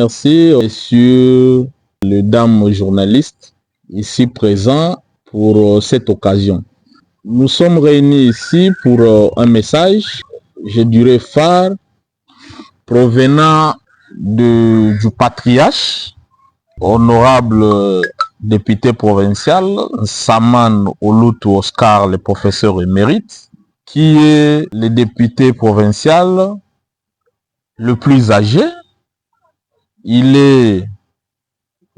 Merci, messieurs les dames journalistes ici présents pour cette occasion. Nous sommes réunis ici pour un message, je dirais phare, provenant du patriarche, honorable député provincial, Saman Olutu Oscar, le professeur émérite, qui est le député provincial le plus âgé. Il est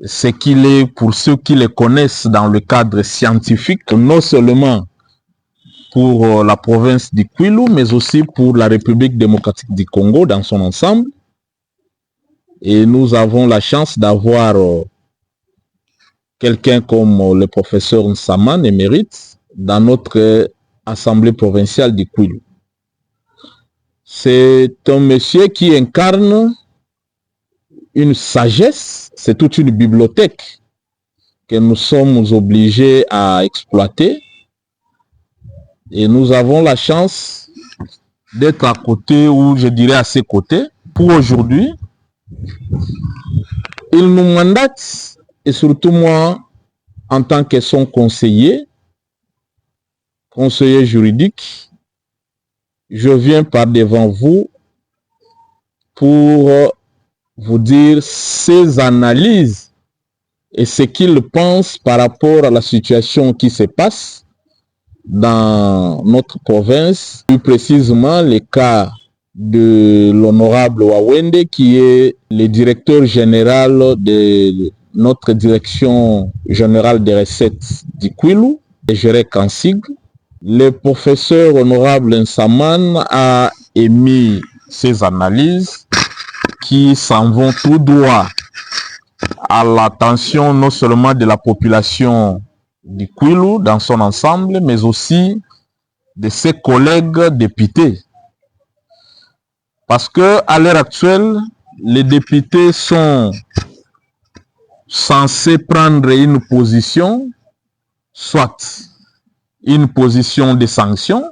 ce qu'il est pour ceux qui le connaissent dans le cadre scientifique, non seulement pour la province du Kwilu, mais aussi pour la République démocratique du Congo dans son ensemble. Et nous avons la chance d'avoir quelqu'un comme le professeur Nsaman émérite dans notre assemblée provinciale du Kwilu. C'est un monsieur qui incarne une sagesse, c'est toute une bibliothèque que nous sommes obligés à exploiter. Et nous avons la chance d'être à côté, ou je dirais à ses côtés, pour aujourd'hui. Il nous mandate, et surtout moi, en tant que son conseiller juridique, je viens par devant vous pour vous dire ses analyses et ce qu'il pense par rapport à la situation qui se passe dans notre province, plus précisément le cas de l'honorable Wawende qui est le directeur général de notre direction générale des recettes du Kwilu, et géré Kansig. Le professeur honorable Nsaman a émis ses analyses qui s'en vont tout droit à l'attention non seulement de la population du Kwilu dans son ensemble, mais aussi de ses collègues députés. Parce que à l'heure actuelle, les députés sont censés prendre une position, soit une position de sanction,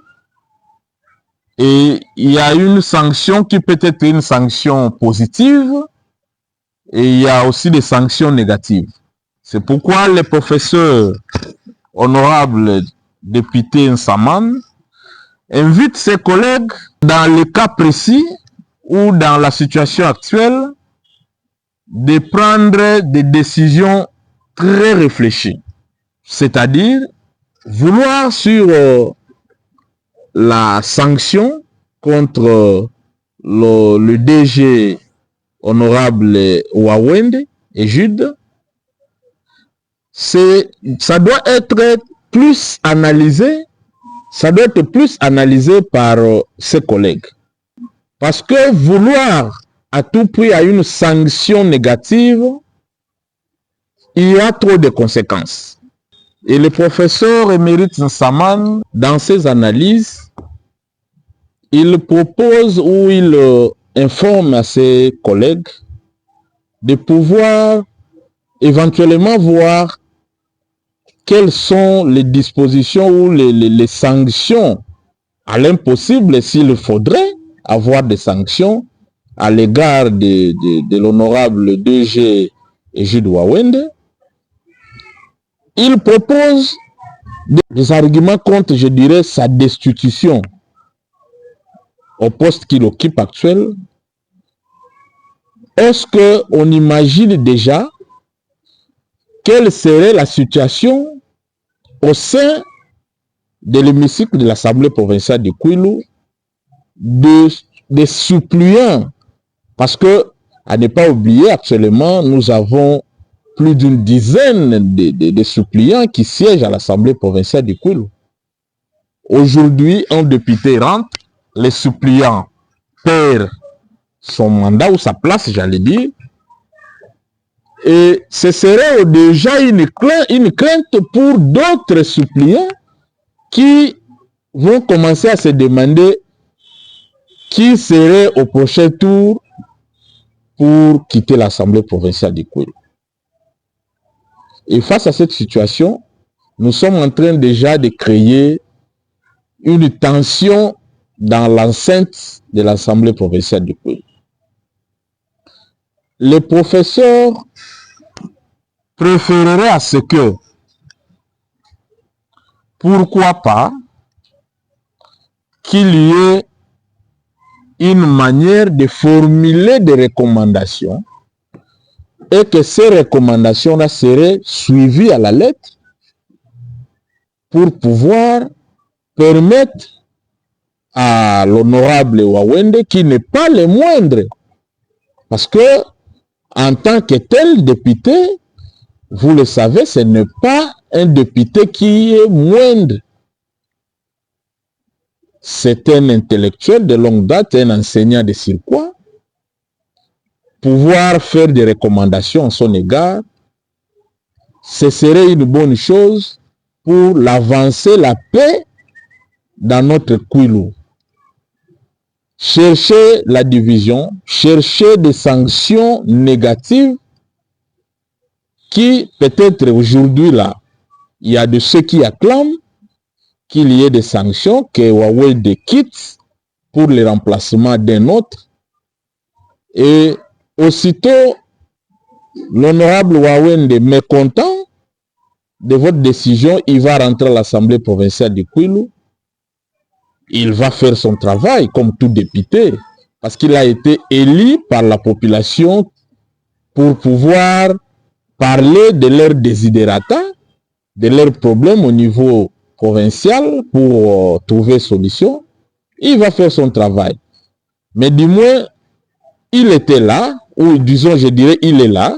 et il y a une sanction qui peut être une sanction positive, et il y a aussi des sanctions négatives. C'est pourquoi le professeur honorable député Nsaman invite ses collègues, dans le cas précis ou dans la situation actuelle, de prendre des décisions très réfléchies. C'est-à-dire vouloir sur la sanction contre le DG honorable Wawende et Jude, ça doit être plus analysé, par ses collègues. Parce que vouloir à tout prix à une sanction négative, il y a trop de conséquences. Et le professeur émérite Nsaman, dans ses analyses, il propose ou il informe à ses collègues de pouvoir éventuellement voir quelles sont les dispositions ou les sanctions à l'impossible s'il faudrait avoir des sanctions à l'égard de l'honorable DG Jude Wawende. Il propose des arguments contre, je dirais, sa destitution au poste qu'il occupe actuel. Est-ce qu'on imagine déjà quelle serait la situation au sein de l'hémicycle de l'Assemblée provinciale du Kwilu des suppléants? Parce que, à ne pas oublier, actuellement, nous avons plus d'une dizaine de suppléants qui siègent à l'Assemblée provinciale du Kwilu. Aujourd'hui, un député rentre, les suppléants perdent son mandat ou sa place, j'allais dire, et ce serait déjà une crainte pour d'autres suppléants qui vont commencer à se demander qui serait au prochain tour pour quitter l'Assemblée provinciale du Kwilu. Et face à cette situation, nous sommes en train déjà de créer une tension dans l'enceinte de l'Assemblée provinciale du Kwilu. les professeurs préféreraient à ce que, pourquoi pas, qu'il y ait une manière de formuler des recommandations et que ces recommandations-là seraient suivies à la lettre pour pouvoir permettre à l'honorable Wawende, qui n'est pas le moindre, parce que en tant que tel député, vous le savez, ce n'est pas un député qui est moindre. C'est un intellectuel de longue date, un enseignant de surcroît. Pouvoir faire des recommandations à son égard, ce serait une bonne chose pour l'avancée, la paix dans notre Kwilu. Chercher la division, chercher des sanctions négatives qui, peut-être aujourd'hui là, il y a de ceux qui acclament qu'il y ait des sanctions, que Wawende quitte pour le remplacement d'un autre. Et aussitôt, l'honorable Wawende, mécontent de votre décision, il va rentrer à l'Assemblée provinciale du Kwilu. Il va faire son travail comme tout député, parce qu'il a été élu par la population pour pouvoir parler de leurs desiderata, de leurs problèmes au niveau provincial pour trouver solution. Il va faire son travail. Mais du moins, il était là, ou disons, je dirais, il est là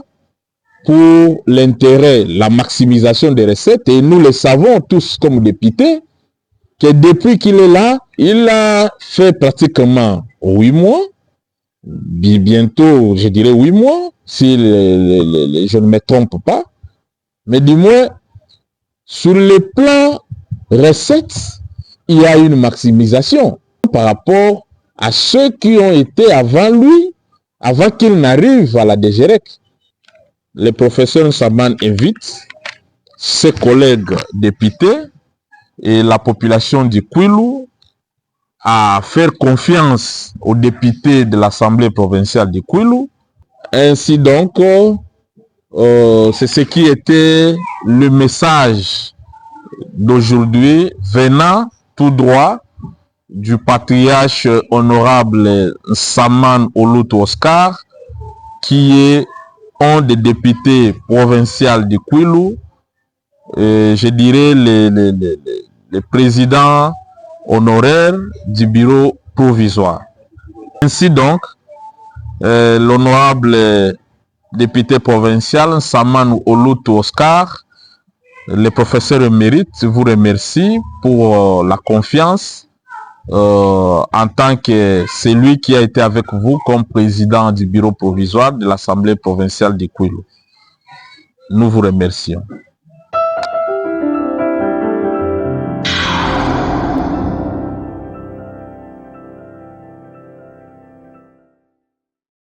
pour l'intérêt, la maximisation des recettes. Et nous le savons tous comme députés, que depuis qu'il est là, il a fait pratiquement 8 mois, bientôt, je dirais 8 mois, si je ne me trompe pas. Mais du moins, sur le plan recettes, il y a une maximisation par rapport à ceux qui ont été avant lui, avant qu'il n'arrive à la DGREC. Le professeur Nsaban invite ses collègues députés et la population du Kwilu à faire confiance aux députés de l'Assemblée provinciale du Kwilu. Ainsi donc, c'est ce qui était le message d'aujourd'hui venant tout droit du patriarche honorable Nsaman Olutu Oscar, qui est un des députés provinciaux du Kwilu, je dirais le président honoraire du bureau provisoire. Ainsi donc, l'honorable député provincial Nsaman Olutu Oscar, le professeur émérite, vous remercie pour la confiance en tant que celui qui a été avec vous comme président du bureau provisoire de l'Assemblée provinciale du Kwilu. Nous vous remercions.